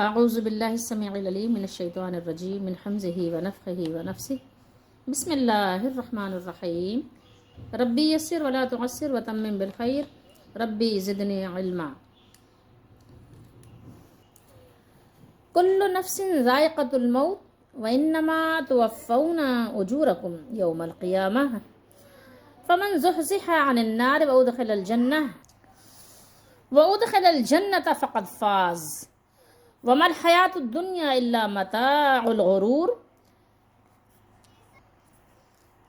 اعوذ باللہ السمیع العلیم من الشیطان الرجیم من حمزہ ونفخہ ونفثہ بسم اللہ الرحمن الرحیم ربی یسر ولا تعسر وتمم بالخیر ربی زدنی علما۔ کل نفس ذائقۃ الموت وانما توفون اجورکم یوم القیامہ فمن زحزح عن النار وادخل الجنة فقد فاز وما الحیات الدنیا الا متاع الغرور۔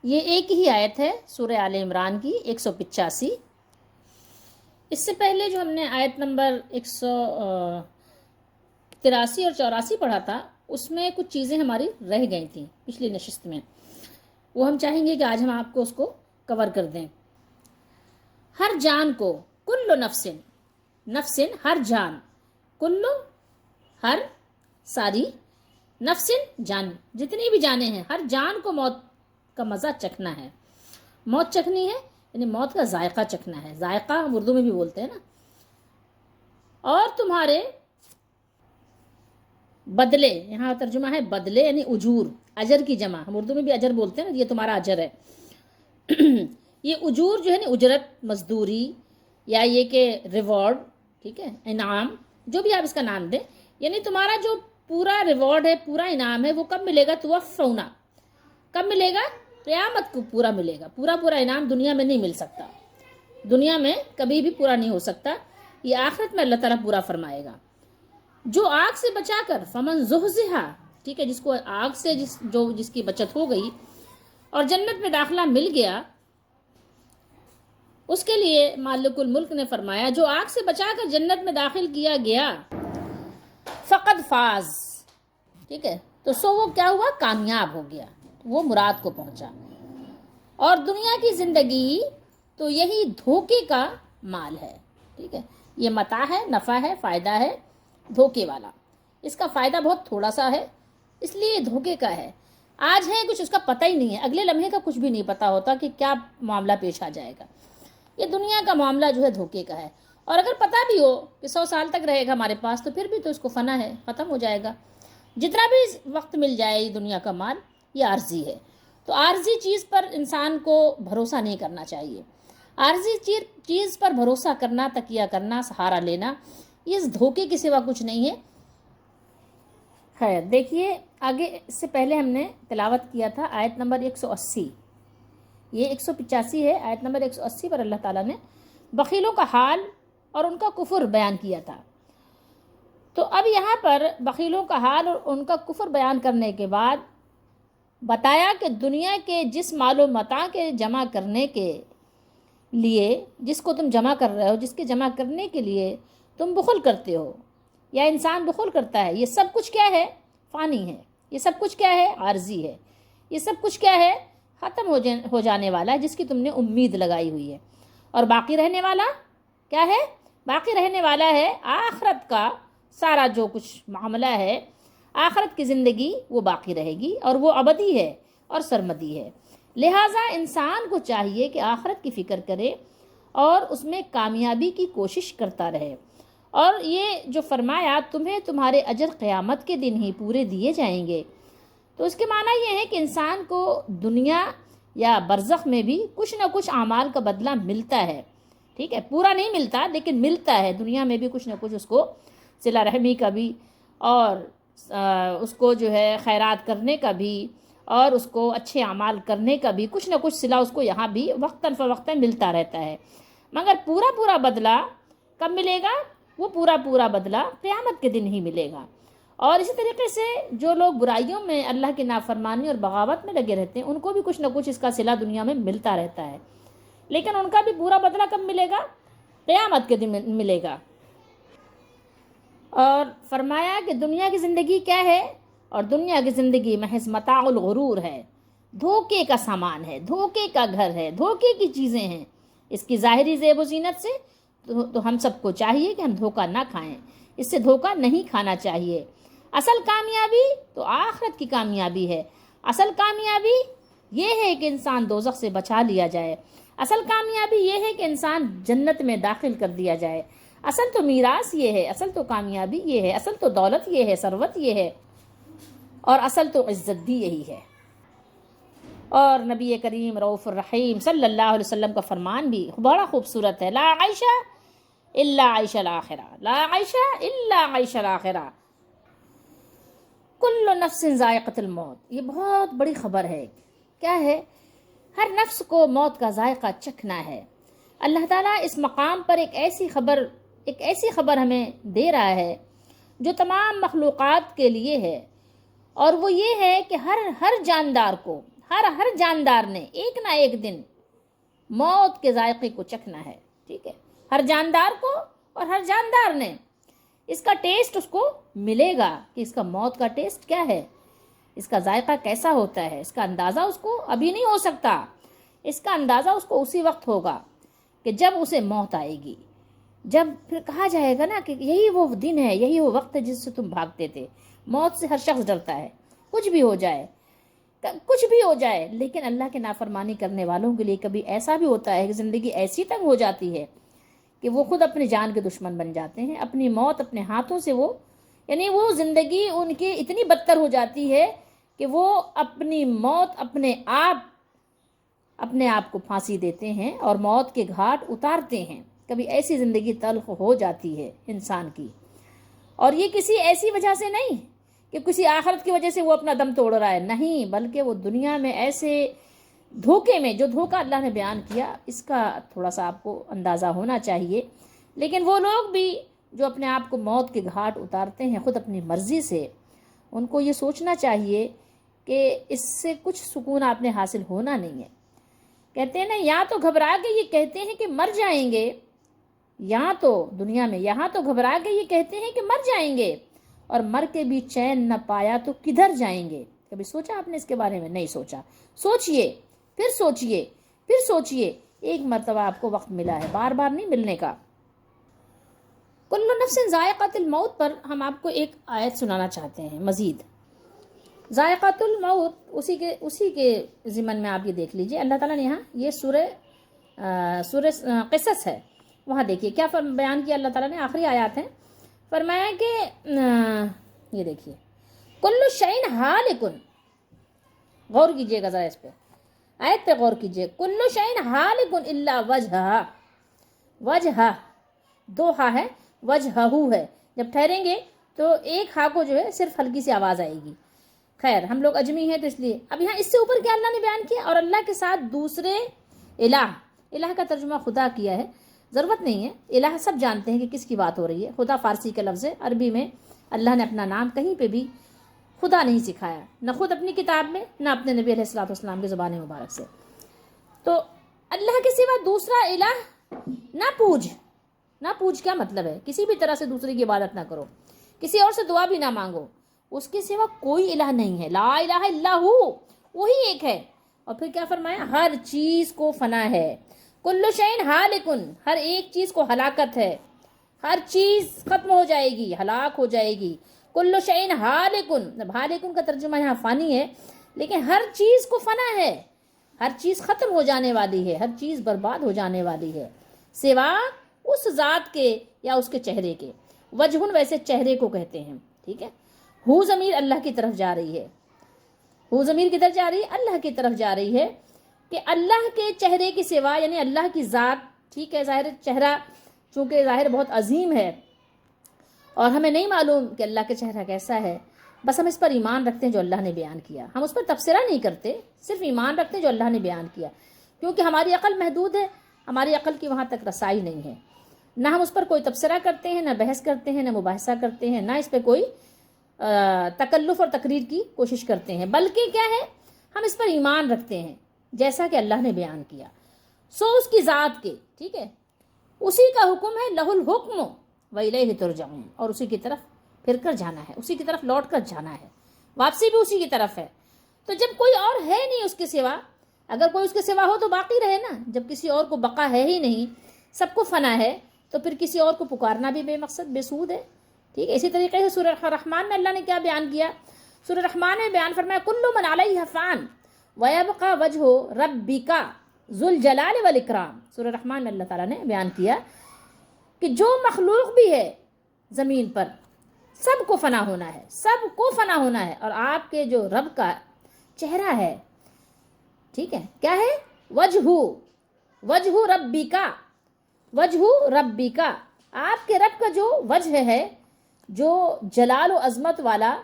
یہ ایک ہی آیت ہے سورہ آل عمران کی 185۔ اس سے پہلے جو ہم نے آیت نمبر 183 اور 84 پڑھا تھا اس میں کچھ چیزیں ہماری رہ گئی تھیں پچھلی نشست میں، وہ ہم چاہیں گے کہ آج ہم آپ کو اس کو کور کر دیں۔ ہر جان کو، کل نفس ہر جان، کل ہر ساری، نفس جان، جتنی بھی جانیں ہیں، ہر جان کو موت کا مزہ چکھنا ہے، موت چکھنی ہے، یعنی موت کا ذائقہ چکھنا ہے۔ ذائقہ ہم اردو میں بھی بولتے ہیں نا۔ اور تمہارے بدلے، یہاں ترجمہ ہے بدلے یعنی اجور، اجر کی جمع، ہم اردو میں بھی اجر بولتے ہیں نا، یہ تمہارا اجر ہے۔ یہ اجور جو ہے نا، اجرت، مزدوری، یا یہ کہ ریوارڈ، ٹھیک ہے، انعام، جو بھی آپ اس کا نام دیں، یعنی تمہارا جو پورا ریوارڈ ہے، پورا انعام ہے، وہ کب ملے گا؟ توفونا، کب ملے گا؟ قیامت کو پورا ملے گا۔ پورا انعام دنیا میں نہیں مل سکتا، دنیا میں کبھی بھی پورا نہیں ہو سکتا، یہ آخرت میں اللہ تعالیٰ پورا فرمائے گا۔ جو آگ سے بچا کر، فمن زحزح، ٹھیک ہے، جس کو آگ سے جس کی بچت ہو گئی اور جنت میں داخلہ مل گیا، اس کے لیے مالک الملک نے فرمایا جو آگ سے بچا کر جنت میں داخل کیا گیا فقد فاز، ٹھیک ہے، تو وہ کیا ہوا؟ کامیاب ہو گیا، وہ مراد کو پہنچا۔ اور دنیا کی زندگی تو یہی دھوکے کا مال ہے، ٹھیک ہے، یہ متاع ہے، نفع ہے، فائدہ ہے دھوکے والا۔ اس کا فائدہ بہت تھوڑا سا ہے، اس لیے یہ دھوکے کا ہے۔ آج ہے کچھ، اس کا پتہ ہی نہیں ہے، اگلے لمحے کا کچھ بھی نہیں پتہ ہوتا کہ کیا معاملہ پیش آ جائے گا۔ یہ دنیا کا معاملہ جو ہے دھوکے کا ہے، اور اگر پتہ بھی ہو کہ 100 سال تک رہے گا ہمارے پاس، تو پھر بھی تو اس کو فنا ہے، ختم ہو جائے گا۔ جتنا بھی وقت مل جائے یہ دنیا کا مال، یہ عارضی ہے۔ تو عارضی چیز پر انسان کو بھروسہ نہیں کرنا چاہیے۔ عارضی چیز پر بھروسہ کرنا، تکیہ کرنا، سہارا لینا، یہ اس دھوکے کے سوا کچھ نہیں ہے۔ خیر، دیکھیے آگے، اس سے پہلے ہم نے تلاوت کیا تھا آیت نمبر 180، یہ 185 ہے، آیت نمبر 180 پر اللہ تعالیٰ نے بخیلوں کا حال اور ان کا کفر بیان کیا تھا۔ تو اب یہاں پر بخیلوں کا حال اور ان کا کفر بیان کرنے کے بعد بتایا کہ دنیا کے جس مال و متاع کے جمع کرنے کے لیے، جس کو تم جمع کر رہے ہو، جس کے جمع کرنے کے لیے تم بخل کرتے ہو یا انسان بخل کرتا ہے، یہ سب کچھ کیا ہے؟ فانی ہے۔ یہ سب کچھ کیا ہے؟ عارضی ہے۔ یہ سب کچھ کیا ہے؟ ختم ہو جانے والا ہے، جس کی تم نے امید لگائی ہوئی ہے۔ اور باقی رہنے والا کیا ہے؟ باقی رہنے والا ہے آخرت کا سارا جو کچھ معاملہ ہے، آخرت کی زندگی وہ باقی رہے گی، اور وہ ابدی ہے اور سرمدی ہے۔ لہٰذا انسان کو چاہیے کہ آخرت کی فکر کرے اور اس میں کامیابی کی کوشش کرتا رہے۔ اور یہ جو فرمایا تمہیں تمہارے اجر قیامت کے دن ہی پورے دیے جائیں گے، تو اس کے معنی یہ ہے کہ انسان کو دنیا یا برزخ میں بھی کچھ نہ کچھ اعمال کا بدلہ ملتا ہے، ٹھیک ہے، پورا نہیں ملتا لیکن ملتا ہے۔ دنیا میں بھی کچھ نہ کچھ اس کو صلہ رحمی کا بھی، اور اس کو جو ہے خیرات کرنے کا بھی، اور اس کو اچھے اعمال کرنے کا بھی کچھ نہ کچھ صلہ اس کو یہاں بھی وقتاً فوقتاً ملتا رہتا ہے۔ مگر پورا بدلہ کب ملے گا؟ وہ پورا بدلہ قیامت کے دن ہی ملے گا۔ اور اسی طریقے سے جو لوگ برائیوں میں، اللہ کی نافرمانی اور بغاوت میں لگے رہتے ہیں، ان کو بھی کچھ نہ کچھ اس کا صلہ دنیا میں ملتا رہتا ہے، لیکن ان کا بھی پورا بدلہ کب ملے گا؟ قیامت کے دن ملے گا۔ اور فرمایا کہ دنیا کی زندگی کیا ہے؟ اور دنیا کی زندگی محض متاع الغرور ہے، دھوکے کا سامان ہے، دھوکے کا گھر ہے، دھوکے کی چیزیں ہیں۔ اس کی ظاہری زیب و زینت سے تو ہم سب کو چاہیے کہ ہم دھوکہ نہ کھائیں، اس سے دھوکہ نہیں کھانا چاہیے۔ اصل کامیابی تو آخرت کی کامیابی ہے۔ اصل کامیابی یہ ہے کہ انسان دوزخ سے بچا لیا جائے۔ اصل کامیابی یہ ہے کہ انسان جنت میں داخل کر دیا جائے۔ اصل تو میراث یہ ہے، اصل تو کامیابی یہ ہے، اصل تو دولت یہ ہے، ثروت یہ ہے، اور اصل تو عزت بھی یہی ہے۔ اور نبی کریم رؤوف الرحیم صلی اللہ علیہ وسلم کا فرمان بھی بڑا خوبصورت ہے، لا عیشہ الا عیش الآخرہ، لا عیشہ الا عیش الآخرہ، کل نفس ذائقۃ الموت۔ یہ بہت بڑی خبر ہے۔ کیا ہے؟ ہر نفس کو موت کا ذائقہ چکھنا ہے۔ اللہ تعالیٰ اس مقام پر ایک ایسی خبر ہمیں دے رہا ہے جو تمام مخلوقات کے لیے ہے، اور وہ یہ ہے کہ ہر جاندار کو، ہر جاندار نے ایک نہ ایک دن موت کے ذائقے کو چکھنا ہے، ٹھیک ہے؟ ہر جاندار کو، اور ہر جاندار نے اس کا ٹیسٹ اس کو ملے گا کہ اس کا موت کا ٹیسٹ کیا ہے، اس کا ذائقہ کیسا ہوتا ہے۔ اس کا اندازہ اس کو ابھی نہیں ہو سکتا، اس کا اندازہ اس کو اسی وقت ہوگا کہ جب اسے موت آئے گی، جب پھر کہا جائے گا نا کہ یہی وہ دن ہے، یہی وہ وقت ہے جس سے تم بھاگتے تھے۔ موت سے ہر شخص ڈرتا ہے، کچھ بھی ہو جائے، لیکن اللہ کے نافرمانی کرنے والوں کے لیے کبھی ایسا بھی ہوتا ہے کہ زندگی ایسی تنگ ہو جاتی ہے کہ وہ خود اپنی جان کے دشمن بن جاتے ہیں، اپنی موت اپنے ہاتھوں سے وہ زندگی ان کی اتنی بدتر ہو جاتی ہے کہ وہ اپنی موت اپنے آپ کو پھانسی دیتے ہیں اور موت کے گھاٹ اتارتے ہیں۔ کبھی ایسی زندگی تلخ ہو جاتی ہے انسان کی، اور یہ کسی ایسی وجہ سے نہیں کہ کسی آخرت کی وجہ سے وہ اپنا دم توڑ رہا ہے، نہیں، بلکہ وہ دنیا میں ایسے دھوکے میں، جو دھوکہ اللہ نے بیان کیا اس کا تھوڑا سا آپ کو اندازہ ہونا چاہیے۔ لیکن وہ لوگ بھی جو اپنے آپ کو موت کے گھاٹ اتارتے ہیں خود اپنی مرضی سے، ان کو یہ سوچنا چاہیے کہ اس سے کچھ سکون آپ نے حاصل ہونا نہیں ہے۔ کہتے ہیں نا، یا تو گھبرا کے یہ کہتے ہیں کہ مر جائیں گے، یہاں تو گھبرا کے یہ کہتے ہیں کہ مر جائیں گے، اور مر کے بھی چین نہ پایا تو کدھر جائیں گے۔ کبھی سوچا آپ نے اس کے بارے میں؟ نہیں سوچا۔ سوچئے، پھر سوچئے، ایک مرتبہ آپ کو وقت ملا ہے، بار بار نہیں ملنے کا۔ کل نفس ذائقۃ الموت پر ہم آپ کو ایک آیت سنانا چاہتے ہیں مزید۔ ذائقۃ الموت اسی کے ضمن میں آپ یہ دیکھ لیجئے، اللہ تعالیٰ نے یہاں یہ سورہ قصص ہے، وہاں دیکھیے کیا بیان کیا اللہ تعالیٰ نے، آخری آیات ہیں۔ فرمایا کہ یہ دیکھیے، کل شیء ہالک، غور کیجئے گا ذرا اس پہ، آیت پہ غور کیجئے، کل شیء ہالک الا وجہہ، دو ہا ہے، وجہہ ہے، جب ٹھہریں گے تو ایک ہا کو جو ہے صرف ہلکی سی آواز آئے گی۔ خیر، ہم لوگ اجمی ہیں تو اس لیے اب یہاں اس سے اوپر کیا اللہ نے بیان کیا، اور اللہ کے ساتھ دوسرے الہ کا ترجمہ خدا کیا ہے، ضرورت نہیں ہے، الہ سب جانتے ہیں کہ کس کی بات ہو رہی ہے۔ خدا فارسی کا لفظ ہے، عربی میں اللہ نے اپنا نام کہیں پہ بھی خدا نہیں سکھایا، نہ خود اپنی کتاب میں، نہ اپنے نبی علیہ الصلوۃ والسلام کی زبان مبارک سے۔ تو اللہ کے سوا دوسرا الہ نہ پوج کیا مطلب ہے؟ کسی بھی طرح سے دوسرے کی عبادت نہ کرو، کسی اور سے دعا بھی نہ مانگو، اس کے سوا کوئی الہ نہیں ہے، لا الہ الا ہو، وہی ایک ہے۔ اور پھر کیا فرمایا؟ ہر چیز کو فنا ہے، کل شیء ہالک، ہر ایک چیز کو ہلاکت ہے، ہر چیز ختم ہو جائے گی، ہلاک ہو جائے گی۔ کل شیء ہالک، ہالک کا ترجمہ یہاں فانی ہے، لیکن ہر چیز کو فنا ہے، ہر چیز ختم ہو جانے والی ہے، ہر چیز برباد ہو جانے والی ہے، سوا اس ذات کے یا اس کے چہرے کے۔ وجہن ویسے چہرے کو کہتے ہیں، ٹھیک ہے؟ ہو ضمیر اللہ کی طرف جا رہی ہے، ہو ضمیر کدھر جا رہی ہے؟ اللہ کی طرف جا رہی ہے، کہ اللہ کے چہرے کے سوا، یعنی اللہ کی ذات، ٹھیک ہے؟ ظاہر چہرہ چونکہ ظاہر بہت عظیم ہے اور ہمیں نہیں معلوم کہ اللہ کا چہرہ کیسا ہے، بس ہم اس پر ایمان رکھتے ہیں جو اللہ نے بیان کیا، ہم اس پر تبصرہ نہیں کرتے، صرف ایمان رکھتے ہیں جو اللہ نے بیان کیا، کیونکہ ہماری عقل محدود ہے، ہماری عقل کی وہاں تک رسائی نہیں ہے، نہ ہم اس پر کوئی تبصرہ کرتے ہیں، نہ بحث کرتے ہیں، نہ مباحثہ کرتے ہیں، نہ اس پہ کوئی تکلف اور تقریر کی کوشش کرتے ہیں، بلکہ کیا ہے، ہم اس پر ایمان رکھتے ہیں جیسا کہ اللہ نے بیان کیا، سو اس کی ذات کے، ٹھیک ہے؟ اسی کا حکم ہے، لہ الحکم وإلیہ ترجعون، اور اسی کی طرف پھر کر جانا ہے، اسی کی طرف لوٹ کر جانا ہے، واپسی بھی اسی کی طرف ہے۔ تو جب کوئی اور ہے نہیں اس کے سوا، اگر کوئی اس کے سوا ہو تو باقی رہے نا، جب کسی اور کو بقا ہے ہی نہیں، سب کو فنا ہے، تو پھر کسی اور کو پکارنا بھی بے مقصد بے سود ہے، ٹھیک ہے؟ اسی طریقے سے سورہ رحمان میں اللہ نے کیا بیان کیا؟ سورہ رحمان میں بیان فرمایا، کل من علیہ فان ویبقى وجہ ربک ذو الجلال والاکرام۔ سورہ رحمان میں اللہ تعالیٰ نے بیان کیا کہ جو مخلوق بھی ہے زمین پر سب کو فنا ہونا ہے، سب کو فنا ہونا ہے، اور آپ کے جو رب کا چہرہ ہے، ٹھیک ہے، کیا ہے؟ وجہ ربی کا، وجہ ربی کا، آپ کے رب کا جو وجہ ہے، جو جلال و عظمت والا،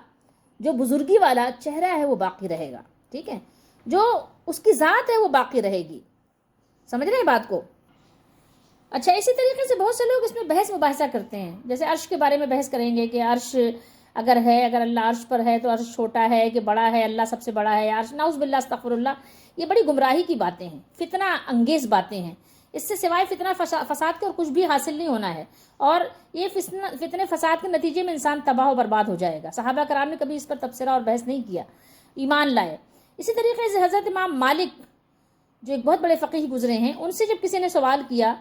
جو بزرگی والا چہرہ ہے وہ باقی رہے گا، ٹھیک ہے، جو اس کی ذات ہے وہ باقی رہے گی. سمجھ رہے ہیں بات کو؟ اچھا، اسی طریقے سے بہت سے لوگ اس میں بحث مباحثہ کرتے ہیں، جیسے عرش کے بارے میں بحث کریں گے کہ عرش اگر ہے، اگر اللہ عرش پر ہے تو عرش چھوٹا ہے کہ بڑا ہے، اللہ سب سے بڑا ہے عرش، نعوذ باللہ استغفر اللہ. یہ بڑی گمراہی کی باتیں ہیں، فتنہ انگیز باتیں ہیں. اس سے سوائے فتنہ فساد کے اور کچھ بھی حاصل نہیں ہونا ہے، اور یہ فتنے فساد کے نتیجے میں انسان تباہ و برباد ہو جائے گا. صحابہ کرام نے کبھی اس پر تبصرہ اور بحث نہیں کیا، ایمان لائے. اسی طریقے سے حضرت امام مالک جو ایک بہت بڑے فقیہ گزرے ہیں، ان سے جب کسی نے سوال کیا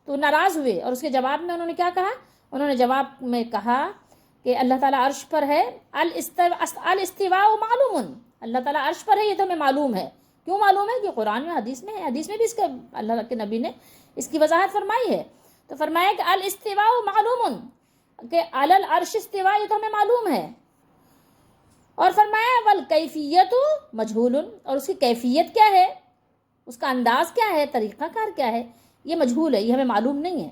تو ناراض ہوئے، اور اس کے جواب میں انہوں نے کیا کہا؟ انہوں نے جواب میں کہا کہ اللہ تعالیٰ عرش پر ہے، الاستواء معلوم، اللہ تعالیٰ عرش پر ہے، یہ تو ہمیں معلوم ہے. کیوں معلوم ہے؟ کہ قرآن میں، حدیث میں ہے، حدیث میں بھی اس کا اللہ کے نبی نے اس کی وضاحت فرمائی ہے. تو فرمایا کہ الاستواء معلوم، کہ علی العرش استواء، یہ تو ہمیں معلوم ہے. اور فرمایا والکیفیت مجہول، اور اس کی کیفیت کیا ہے، اس کا انداز کیا ہے، طریقہ کار کیا ہے، یہ مجہول ہے، یہ ہمیں معلوم نہیں ہے.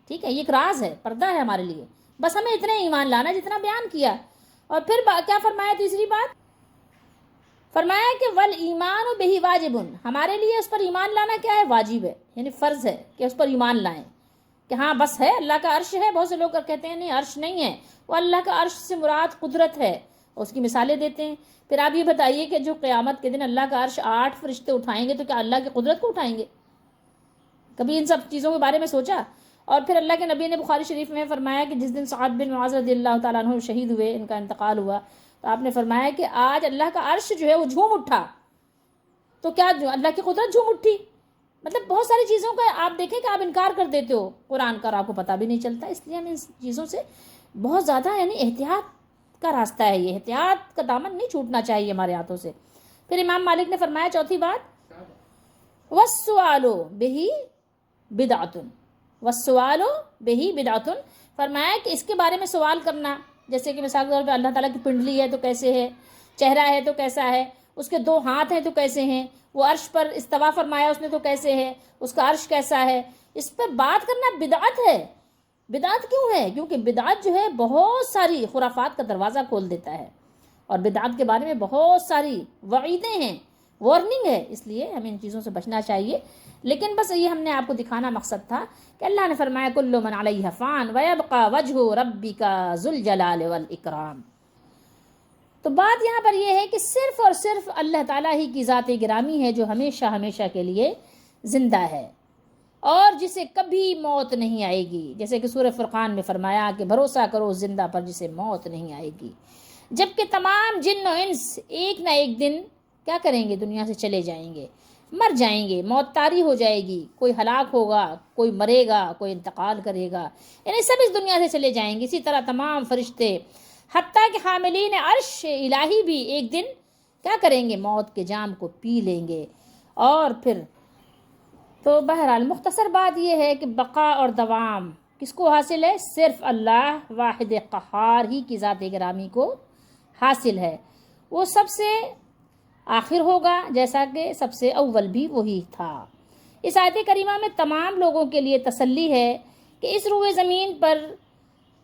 ٹھیک ہے، یہ ایک راز ہے، پردہ ہے ہمارے لیے. بس ہمیں اتنے ایمان لانا جتنا بیان کیا. اور پھر کیا فرمایا؟ تیسری بات فرمایا کہ والایمان بہ واجب، ہمارے لیے اس پر ایمان لانا کیا ہے؟ واجب ہے، یعنی فرض ہے کہ اس پر ایمان لائیں کہ ہاں بس ہے، اللہ کا عرش ہے. بہت سے لوگ کہتے ہیں نہیں عرش نہیں ہے، وہ اللہ کا عرش سے مراد قدرت ہے، اس کی مثالیں دیتے ہیں. پھر آپ یہ بتائیے کہ جو قیامت کے دن اللہ کا عرش 8 فرشتے اٹھائیں گے تو کیا اللہ کی قدرت کو اٹھائیں گے؟ کبھی ان سب چیزوں کے بارے میں سوچا؟ اور پھر اللہ کے نبی نے بخاری شریف میں فرمایا کہ جس دن سعد بن معاذ رضی اللہ تعالیٰ عنہ شہید ہوئے، ان کا انتقال ہوا، تو آپ نے فرمایا کہ آج اللہ کا عرش جو ہے وہ جھوم اٹھا. تو کیا اللہ کی قدرت جھوم اٹھی؟ مطلب بہت ساری چیزوں کا آپ دیکھیں کہ آپ انکار کر دیتے ہو قرآن کا، اور آپ کو پتہ بھی نہیں چلتا. اس لیے ہمیں ان چیزوں سے بہت زیادہ یعنی احتیاط کا راستہ ہے، یہ احتیاط کا دامن نہیں چھوٹنا چاہیے ہمارے ہاتھوں سے. پھر امام مالک نے فرمایا چوتھی بات والسؤال بہ بدعۃ، والسؤال بہ بدعۃ، فرمایا کہ اس کے بارے میں سوال کرنا، جیسے کہ مثال کے طور پہ اللہ تعالیٰ کی پنڈلی ہے تو کیسے ہے، چہرہ ہے تو کیسا ہے، اس کے 2 ہاتھ ہیں تو کیسے ہیں، وہ عرش پر استوا فرمایا اس نے تو کیسے ہے، اس کا عرش کیسا ہے، اس پر بات کرنا بدعت ہے. بدعت کیوں ہے؟ کیونکہ بدعت جو ہے بہت ساری خرافات کا دروازہ کھول دیتا ہے، اور بدعت کے بارے میں بہت ساری وعیدیں ہیں، وارننگ ہے. اس لیے ہمیں ان چیزوں سے بچنا چاہیے. لیکن بس یہ ہم نے آپ کو دکھانا مقصد تھا کہ اللہ نے فرمایا کل من علیہ فان ویبقى وجہ ربک ذو الجلال والاکرام. تو بات یہاں پر یہ ہے کہ صرف اور صرف اللہ تعالیٰ ہی کی ذات گرامی ہے جو ہمیشہ ہمیشہ کے لیے زندہ ہے، اور جسے کبھی موت نہیں آئے گی. جیسے کہ سورہ فرقان میں فرمایا کہ بھروسہ کرو زندہ پر جسے موت نہیں آئے گی. جبکہ تمام جن و انس ایک نہ ایک دن کیا کریں گے؟ دنیا سے چلے جائیں گے، مر جائیں گے، موت طاری ہو جائے گی، کوئی ہلاک ہوگا، کوئی مرے گا، کوئی انتقال کرے گا، یعنی سب اس دنیا سے چلے جائیں گے. اسی طرح تمام فرشتے، حتیٰ کہ حاملین عرش الہی بھی ایک دن کیا کریں گے؟ موت کے جام کو پی لیں گے. اور پھر تو بہرحال مختصر بات یہ ہے کہ بقا اور دوام کس کو حاصل ہے؟ صرف اللہ واحد قہار ہی کی ذات گرامی کو حاصل ہے. وہ سب سے آخر ہوگا جیسا کہ سب سے اول بھی وہی تھا. اس آیت کریمہ میں تمام لوگوں کے لیے تسلی ہے کہ اس روئے زمین پر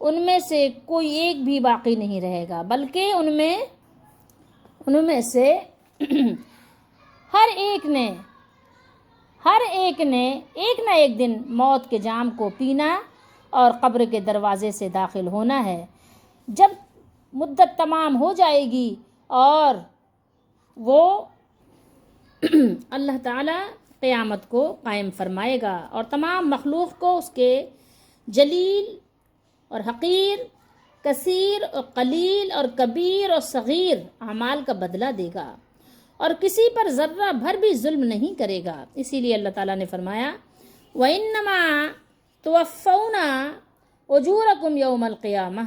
ان میں سے کوئی ایک بھی باقی نہیں رہے گا، بلکہ ان میں سے ہر ایک نے ایک نہ ایک دن موت کے جام کو پینا اور قبر کے دروازے سے داخل ہونا ہے. جب مدت تمام ہو جائے گی اور وہ اللہ تعالیٰ قیامت کو قائم فرمائے گا اور تمام مخلوق کو اس کے جلیل اور حقیر، کثیر اور قلیل اور کبیر اور صغیر اعمال کا بدلہ دے گا، اور کسی پر ذرہ بھر بھی ظلم نہیں کرے گا. اسی لیے اللہ تعالیٰ نے فرمایا وَإِنَّمَا تُوَفَّوْنَ أُجُورَكُمْ يَوْمَ الْقِيَامَةِ،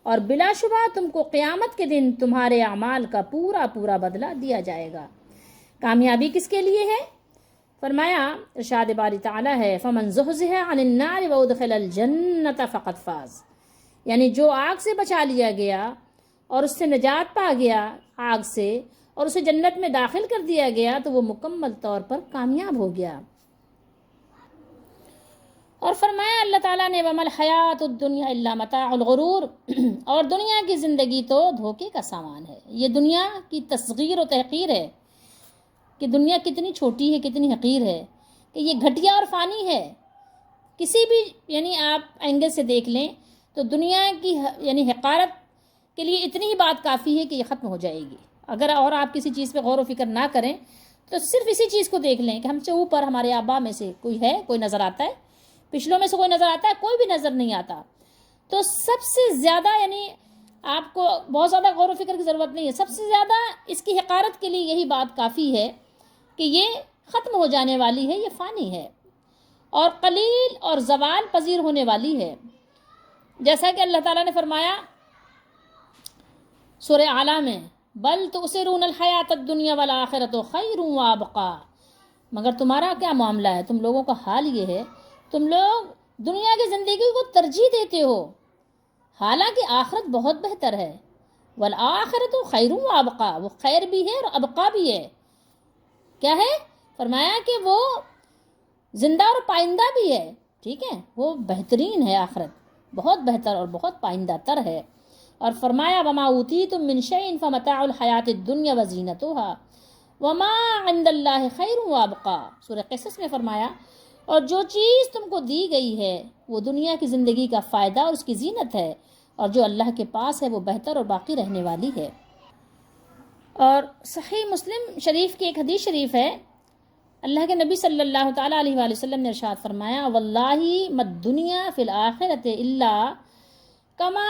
اور بلا شبہ تم کو قیامت کے دن تمہارے اعمال کا پورا پورا بدلہ دیا جائے گا. کامیابی کس کے لیے ہے؟ فرمایا ارشاد باری تعالیٰ ہے فمن زحزح عن النار وادخل الجنۃ فقد فاز، یعنی جو آگ سے بچا لیا گیا اور اس سے نجات پا گیا آگ سے اور اسے جنت میں داخل کر دیا گیا تو وہ مکمل طور پر کامیاب ہو گیا۔ اور فرمایا اللہ تعالیٰ نے وَمَا الْحَيَاةُ الدُّنْيَا إِلَّا مَتَاعُ الْغُرُورِ، اور دنیا کی زندگی تو دھوکے کا سامان ہے۔ یہ دنیا کی تصغیر و تحقیر ہے کہ دنیا کتنی چھوٹی ہے، کتنی حقیر ہے، کہ یہ گھٹیا اور فانی ہے۔ کسی بھی یعنی آپ اینگل سے دیکھ لیں تو دنیا کی یعنی حقارت کے لیے اتنی ہی بات کافی ہے کہ یہ ختم ہو جائے گی۔ اگر اور آپ کسی چیز پہ غور و فکر نہ کریں تو صرف اسی چیز کو دیکھ لیں کہ ہم سے اوپر ہمارے آبا میں سے کوئی ہے، کوئی نظر آتا ہے، پچھلوں میں سے کوئی نظر آتا ہے، کوئی بھی نظر نہیں آتا۔ تو سب سے زیادہ یعنی آپ کو بہت زیادہ غور و فکر کی ضرورت نہیں ہے، سب سے زیادہ اس کی حقارت کے لیے یہی بات کافی ہے کہ یہ ختم ہو جانے والی ہے، یہ فانی ہے اور قلیل اور زوال پذیر ہونے والی ہے۔ جیسا کہ اللہ تعالیٰ نے فرمایا سورہ اعلیٰ میں بل تؤثرون الحیات الدنیا والآخرۃ خیر وابقیٰ، مگر تمہارا کیا معاملہ ہے، تم لوگوں کا حال یہ ہے تم لوگ دنیا کی زندگی کو ترجیح دیتے ہو، حالانکہ آخرت بہت بہتر ہے۔ والآخرۃ خیر وابقیٰ، وہ خیر بھی ہے اور ابقا بھی ہے۔ کیا ہے؟ فرمایا کہ وہ زندہ اور پائندہ بھی ہے، ٹھیک ہے، وہ بہترین ہے، آخرت بہت بہتر اور بہت پائندہ تر ہے۔ اور فرمایا وما اوتیتم من شیء فمتاع الحیات الدنیا وزینتها وما عند اللہ خیر وابقیٰ، سورہ قصص میں فرمایا اور جو چیز تم کو دی گئی ہے وہ دنیا کی زندگی کا فائدہ اور اس کی زینت ہے، اور جو اللہ کے پاس ہے وہ بہتر اور باقی رہنے والی ہے۔ اور صحیح مسلم شریف کی ایک حدیث شریف ہے، اللہ کے نبی صلی اللہ تعالیٰ علیہ وآلہ وسلم نے ارشاد فرمایا واللہ مد دنیا فی الآخرۃ الا کما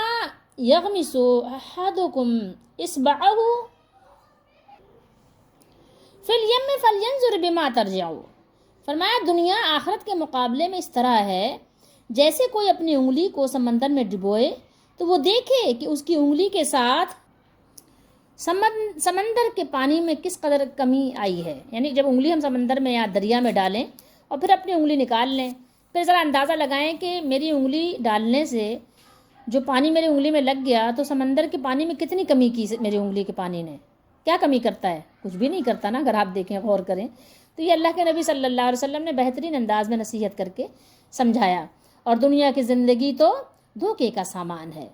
یغمس احدکم اصبعہ فی الیم فلینظر بما ترجع، فرمایا دنیا آخرت کے مقابلے میں اس طرح ہے جیسے کوئی اپنی انگلی کو سمندر میں ڈبوئے تو وہ دیکھے کہ اس کی انگلی کے ساتھ سمندر کے پانی میں کس قدر کمی آئی ہے۔ یعنی جب انگلی ہم سمندر میں یا دریا میں ڈالیں اور پھر اپنی انگلی نکال لیں، پھر ذرا اندازہ لگائیں کہ میری انگلی ڈالنے سے جو پانی میری انگلی میں لگ گیا تو سمندر کے پانی میں کتنی کمی کی میری انگلی کے پانی نے، کیا کمی کرتا ہے؟ کچھ بھی نہیں کرتا نا، اگر آپ دیکھیں غور کریں تو یہ اللہ کے نبی صلی اللہ علیہ وسلم نے بہترین انداز میں نصیحت کر کے سمجھایا۔ اور دنیا کی زندگی تو دھوکے کا سامان ہے،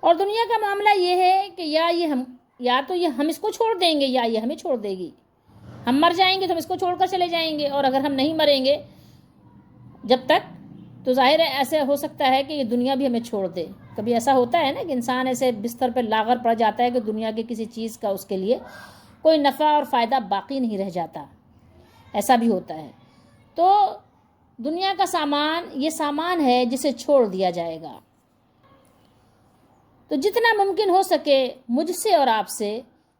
اور دنیا کا معاملہ یہ ہے کہ یا تو ہم اس کو چھوڑ دیں گے یا یہ ہمیں چھوڑ دے گی، ہم مر جائیں گے تو ہم اس کو چھوڑ کر چلے جائیں گے، اور اگر ہم نہیں مریں گے جب تک تو ظاہر ہے ایسے ہو سکتا ہے کہ یہ دنیا بھی ہمیں چھوڑ دے۔ کبھی ایسا ہوتا ہے نا کہ انسان ایسے بستر پر لاغر پڑ جاتا ہے کہ دنیا کی کسی چیز کا اس کے لیے کوئی نفع اور فائدہ باقی نہیں رہ جاتا، ایسا بھی ہوتا ہے۔ تو دنیا کا سامان یہ سامان ہے جسے چھوڑ دیا جائے گا۔ تو جتنا ممکن ہو سکے مجھ سے اور آپ سے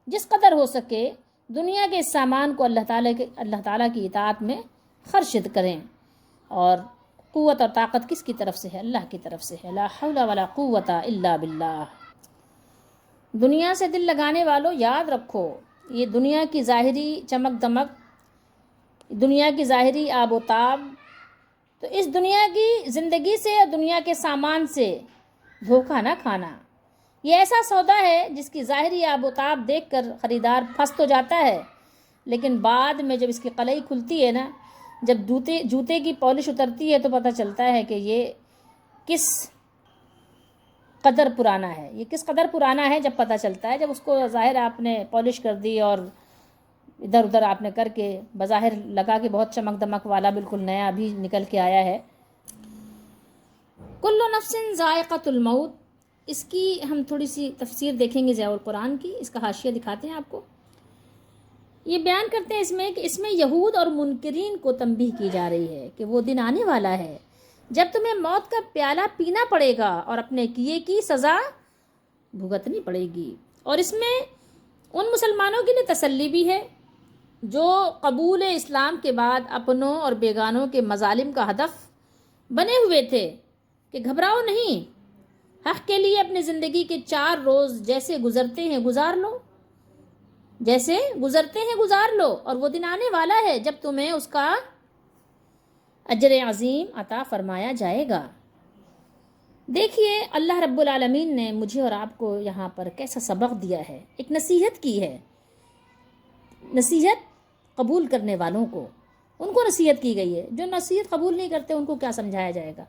جس قدر ہو سکے دنیا کے اس سامان کو اللہ تعالیٰ کی اطاعت میں خرچ کریں۔ اور قوت اور طاقت کس کی طرف سے ہے؟ اللہ کی طرف سے ہے۔ لا حول ولا قوت الا باللہ۔ دنیا سے دل لگانے والوں یاد رکھو، یہ دنیا کی ظاہری چمک دمک، دنیا کی ظاہری آب و تاب، تو اس دنیا کی زندگی سے اور دنیا کے سامان سے دھوکہ نہ کھانا۔ یہ ایسا سودا ہے جس کی ظاہری آب و تاب دیکھ کر خریدار پھنس تو جاتا ہے، لیکن بعد میں جب اس کی قلعی کھلتی ہے نا، جب جوتے کی پالش اترتی ہے تو پتہ چلتا ہے کہ یہ کس قدر پرانا ہے، یہ کس قدر پرانا ہے جب پتہ چلتا ہے، جب اس کو ظاہر آپ نے پالش کر دی اور ادھر ادھر آپ نے کر کے بظاہر لگا کہ بہت چمک دمک والا بالکل نیا ابھی نکل کے آیا ہے۔ کل نفس ذائقۃ الموت، اس کی ہم تھوڑی سی تفسیر دیکھیں گے ضیاء القرآن کی، اس کا حاشیہ دکھاتے ہیں آپ کو۔ یہ بیان کرتے ہیں اس میں یہود اور منکرین کو تنبیہ کی جا رہی ہے کہ وہ دن آنے والا ہے جب تمہیں موت کا پیالہ پینا پڑے گا اور اپنے کیے کی سزا بھگتنی پڑے گی۔ اور اس میں ان مسلمانوں کے لیے تسلی بھی ہے جو قبول اسلام کے بعد اپنوں اور بیگانوں کے مظالم کا ہدف بنے ہوئے تھے کہ گھبراؤ نہیں، حق کے لیے اپنی زندگی کے 4 روز جیسے گزرتے ہیں گزار لو، جیسے گزرتے ہیں گزار لو، اور وہ دن آنے والا ہے جب تمہیں اس کا اجر عظیم عطا فرمایا جائے گا۔ دیکھیے اللہ رب العالمین نے مجھے اور آپ کو یہاں پر کیسا سبق دیا ہے، ایک نصیحت کی ہے، نصیحت قبول کرنے والوں کو، ان کو نصیحت کی گئی ہے، جو نصیحت قبول نہیں کرتے ان کو کیا سمجھایا جائے گا۔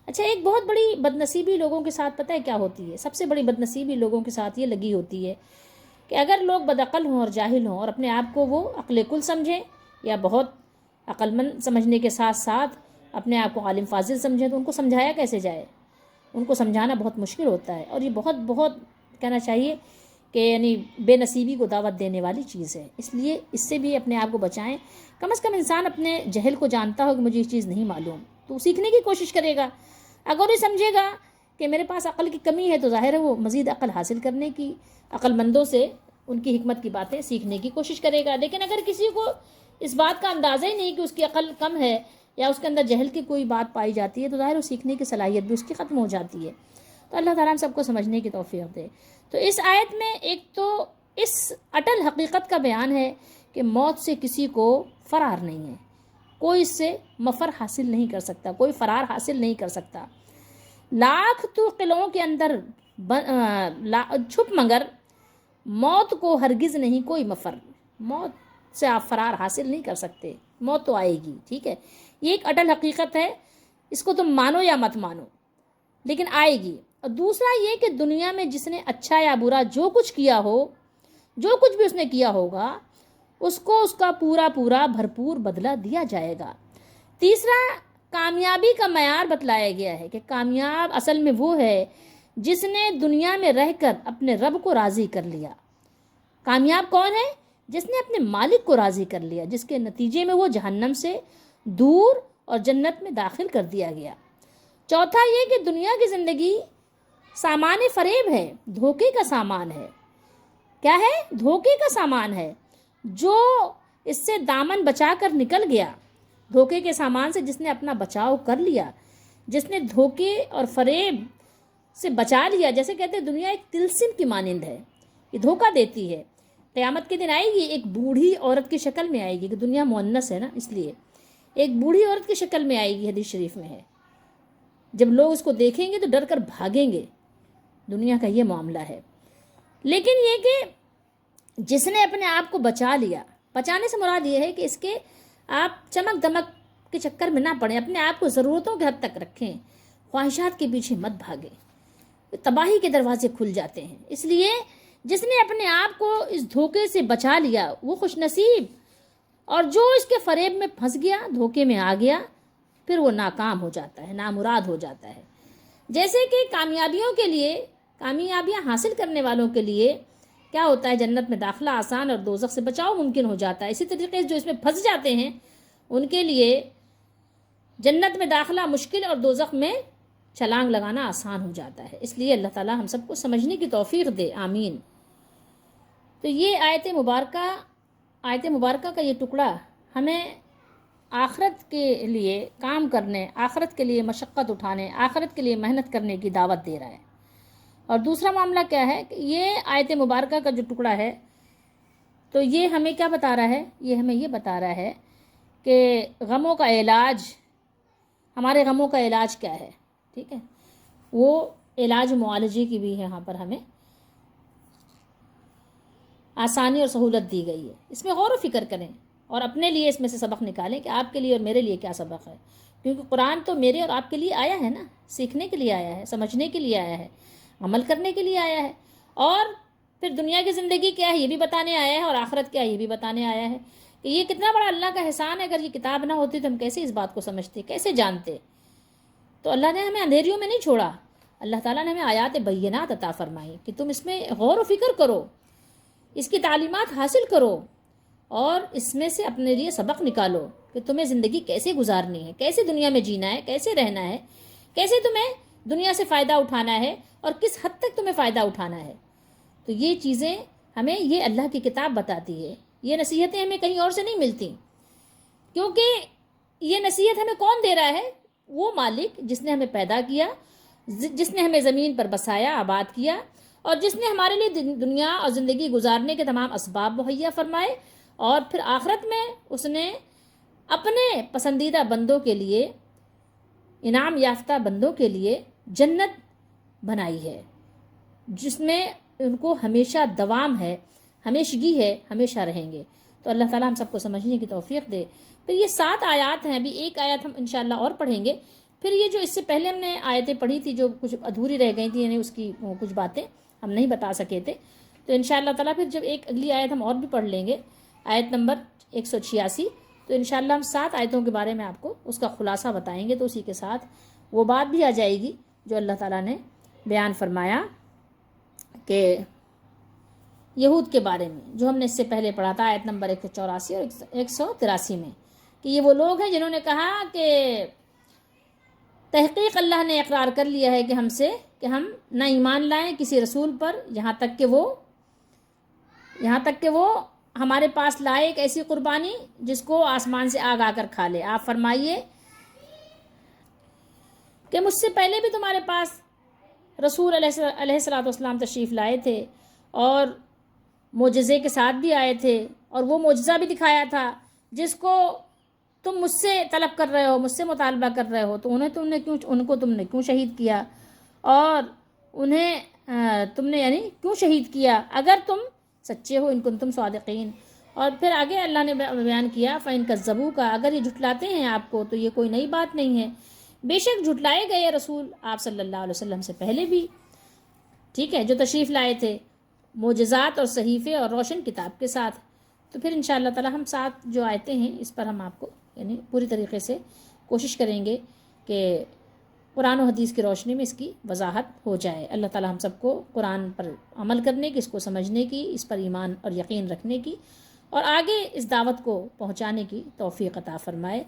اچھا، ایک بہت بڑی بدنصیبی لوگوں کے ساتھ پتہ ہے کیا ہوتی ہے؟ سب سے بڑی بدنصیبی لوگوں کے ساتھ یہ لگی ہوتی ہے کہ اگر لوگ بدعقل ہوں اور جاہل ہوں اور اپنے آپ کو وہ عقل کل سمجھیں یا بہت عقل مند سمجھنے کے ساتھ ساتھ اپنے آپ کو عالم فاضل سمجھیں، تو ان کو سمجھایا کیسے جائے؟ ان کو سمجھانا بہت مشکل ہوتا ہے، اور یہ بہت بہت کہنا چاہیے کہ یعنی بے نصیبی کو دعوت دینے والی چیز ہے۔ اس لیے اس سے بھی اپنے آپ کو بچائیں۔ کم از کم انسان اپنے جہل کو جانتا ہو کہ مجھے یہ چیز نہیں معلوم، تو سیکھنے کی کوشش کرے گا۔ اگر یہ سمجھے گا کہ میرے پاس عقل کی کمی ہے، تو ظاہر ہے وہ مزید عقل حاصل کرنے کی، عقل مندوں سے ان کی حکمت کی باتیں سیکھنے کی کوشش کرے گا۔ لیکن اگر کسی کو اس بات کا اندازہ ہی نہیں کہ اس کی عقل کم ہے یا اس کے اندر جہل کی کوئی بات پائی جاتی ہے، تو ظاہر وہ سیکھنے کی صلاحیت بھی اس کی ختم ہو جاتی ہے۔ تو اللہ تعالیٰ ہم سب کو سمجھنے کی توفیق دے۔ تو اس آیت میں ایک تو اس اٹل حقیقت کا بیان ہے کہ موت سے کسی کو فرار نہیں ہے، کوئی اس سے مفر حاصل نہیں کر سکتا، کوئی فرار حاصل نہیں کر سکتا۔ لاکھ تو قلعوں کے اندر چھپ مگر موت کو ہرگز نہیں کوئی مفر، موت سے آپ فرار حاصل نہیں کر سکتے، موت تو آئے گی، ٹھیک ہے؟ یہ ایک اٹل حقیقت ہے، اس کو تم مانو یا مت مانو، لیکن آئے گی۔ اور دوسرا یہ کہ دنیا میں جس نے اچھا یا برا جو کچھ کیا ہو، جو کچھ بھی اس نے کیا ہوگا، اس کو اس کا پورا پورا بھرپور بدلہ دیا جائے گا۔ تیسرا، کامیابی کا معیار بتلایا گیا ہے کہ کامیاب اصل میں وہ ہے جس نے دنیا میں رہ کر اپنے رب کو راضی کر لیا۔ کامیاب کون ہے؟ جس نے اپنے مالک کو راضی کر لیا، جس کے نتیجے میں وہ جہنم سے دور اور جنت میں داخل کر دیا گیا۔ چوتھا یہ کہ دنیا کی زندگی سامان فریب ہے، دھوکے کا سامان ہے۔ کیا ہے؟ دھوکے کا سامان ہے۔ جو اس سے دامن بچا کر نکل گیا، دھوکے کے سامان سے جس نے اپنا بچاؤ کر لیا، جس نے دھوکے اور فریب سے بچا لیا، جیسے کہتے ہیں دنیا ایک طلسم کی مانند ہے، یہ دھوکہ دیتی ہے۔ قیامت کے دن آئے گی، ایک بوڑھی عورت کی شکل میں آئے گی، کہ دنیا مؤنث ہے نا، اس لیے ایک بوڑھی عورت کی شکل میں آئے گی، حدیث شریف میں ہے۔ جب لوگ اس کو دیکھیں گے تو ڈر کر بھاگیں گے، دنیا کا یہ معاملہ ہے۔ لیکن یہ کہ جس نے اپنے آپ کو بچا لیا، بچانے سے مراد یہ ہے کہ اس کے آپ چمک دمک کے چکر میں نہ پڑیں، اپنے آپ کو ضرورتوں کے حد تک رکھیں، خواہشات کے پیچھے مت بھاگیں، تباہی کے دروازے کھل جاتے ہیں۔ اس لیے جس نے اپنے آپ کو اس دھوکے سے بچا لیا وہ خوش نصیب، اور جو اس کے فریب میں پھنس گیا، دھوکے میں آ گیا، پھر وہ ناکام ہو جاتا ہے، نامراد ہو جاتا ہے۔ جیسے کہ کامیابیوں کے لیے، کامیابیاں حاصل کرنے والوں کے لیے کیا ہوتا ہے؟ جنت میں داخلہ آسان اور دوزخ سے بچاؤ ممکن ہو جاتا ہے۔ اسی طریقے سے جو اس میں پھنس جاتے ہیں ان کے لیے جنت میں داخلہ مشکل اور دوزخ میں چھلانگ لگانا آسان ہو جاتا ہے۔ اس لیے اللہ تعالیٰ ہم سب کو سمجھنے کی توفیق دے، آمین۔ تو یہ آیت مبارکہ کا یہ ٹکڑا ہمیں آخرت کے لیے کام کرنے، آخرت کے لیے مشقت اٹھانے، آخرت کے لیے محنت کرنے کی دعوت دے رہا ہے۔ اور دوسرا معاملہ کیا ہے کہ یہ آیت مبارکہ کا جو ٹکڑا ہے، تو یہ ہمیں کیا بتا رہا ہے؟ یہ ہمیں یہ بتا رہا ہے کہ غموں کا علاج، ہمارے غموں کا علاج کیا ہے، ٹھیک ہے؟ وہ علاج معالجے کی بھی یہاں پر ہمیں آسانی اور سہولت دی گئی ہے۔ اس میں غور و فکر کریں اور اپنے لیے اس میں سے سبق نکالیں کہ آپ کے لیے اور میرے لیے کیا سبق ہے، کیونکہ قرآن تو میرے اور آپ کے لیے آیا ہے نا، سیکھنے کے لیے آیا ہے، سمجھنے کے لیے آیا ہے، عمل کرنے کے لیے آیا ہے، اور پھر دنیا کی زندگی کیا ہے یہ بھی بتانے آیا ہے، اور آخرت کیا ہے یہ بھی بتانے آیا ہے کہ یہ کتنا بڑا اللہ کا احسان ہے۔ اگر یہ کتاب نہ ہوتی تو ہم کیسے اس بات کو سمجھتے، کیسے جانتے؟ تو اللہ نے ہمیں اندھیریوں میں نہیں چھوڑا، اللہ تعالیٰ نے ہمیں آیات بینات عطا فرمائی کہ تم اس میں غور و فکر کرو، اس کی تعلیمات حاصل کرو، اور اس میں سے اپنے لیے سبق نکالو کہ تمہیں زندگی کیسے گزارنی ہے، کیسے دنیا میں جینا ہے، کیسے رہنا ہے، کیسے تمہیں دنیا سے فائدہ اٹھانا ہے، اور کس حد تک تمہیں فائدہ اٹھانا ہے۔ تو یہ چیزیں ہمیں یہ اللہ کی کتاب بتاتی ہے، یہ نصیحتیں ہمیں کہیں اور سے نہیں ملتی، کیونکہ یہ نصیحت ہمیں کون دے رہا ہے؟ وہ مالک جس نے ہمیں پیدا کیا، جس نے ہمیں زمین پر بسایا، آباد کیا، اور جس نے ہمارے لیے دنیا اور زندگی گزارنے کے تمام اسباب مہیا فرمائے، اور پھر آخرت میں اس نے اپنے پسندیدہ بندوں کے لیے، انعام یافتہ بندوں کے لیے جنت بنائی ہے، جس میں ان کو ہمیشہ دوام ہے، ہمیشگی ہے، ہمیشہ رہیں گے۔ تو اللہ تعالیٰ ہم سب کو سمجھنے کی توفیق دے۔ پھر یہ 7 آیات ہیں، ابھی ایک آیت ہم انشاءاللہ اور پڑھیں گے۔ پھر یہ جو اس سے پہلے ہم نے آیتیں پڑھی تھی جو کچھ ادھوری رہ گئی تھیں، یعنی اس کی کچھ باتیں ہم نہیں بتا سکے تھے، تو انشاءاللہ تعالیٰ پھر جب ایک اگلی آیت ہم اور بھی پڑھ لیں گے، آیت نمبر 186، تو انشاءاللہ ہم 7 آیتوں کے بارے میں آپ کو اس کا خلاصہ بتائیں گے، تو اسی کے ساتھ وہ بات بھی آ جائے گی جو اللہ تعالیٰ نے بیان فرمایا کہ یہود کے بارے میں، جو ہم نے اس سے پہلے پڑھا تھا آیت نمبر 184 اور 183 میں، کہ یہ وہ لوگ ہیں جنہوں نے کہا کہ تحقیق اللہ نے اقرار کر لیا ہے کہ ہم سے کہ ہم نہ ایمان لائیں کسی رسول پر یہاں تک کہ وہ ہمارے پاس لائے ایک ایسی قربانی جس کو آسمان سے آگ آ کر کھا لے۔ آپ فرمائیے کہ مجھ سے پہلے بھی تمہارے پاس رسول علیہ الصلوۃ والسلام تشریف لائے تھے اور معجزے کے ساتھ بھی آئے تھے، اور وہ معجزہ بھی دکھایا تھا جس کو تم مجھ سے طلب کر رہے ہو، مجھ سے مطالبہ کر رہے ہو، تو ان کو تم نے کیوں شہید کیا، اور انہیں تم نے یعنی کیوں شہید کیا اگر تم سچے ہو، ان کنتم صادقین۔ اور پھر آگے اللہ نے بیان کیا فَإِن كَذَّبُوكَ، اگر یہ جھٹلاتے ہیں آپ کو تو یہ کوئی نئی بات نہیں ہے، بے شک جھٹلائے گئے رسول آپ صلی اللہ علیہ وسلم سے پہلے بھی، ٹھیک ہے، جو تشریف لائے تھے معجزات اور صحیفے اور روشن کتاب کے ساتھ۔ تو پھر انشاءاللہ تعالی ہم 7 جو آیتیں ہیں اس پر ہم آپ کو یعنی پوری طریقے سے کوشش کریں گے کہ قرآن و حدیث کی روشنی میں اس کی وضاحت ہو جائے۔ اللہ تعالی ہم سب کو قرآن پر عمل کرنے کی، اس کو سمجھنے کی، اس پر ایمان اور یقین رکھنے کی، اور آگے اس دعوت کو پہنچانے کی توفیق عطا فرمائے۔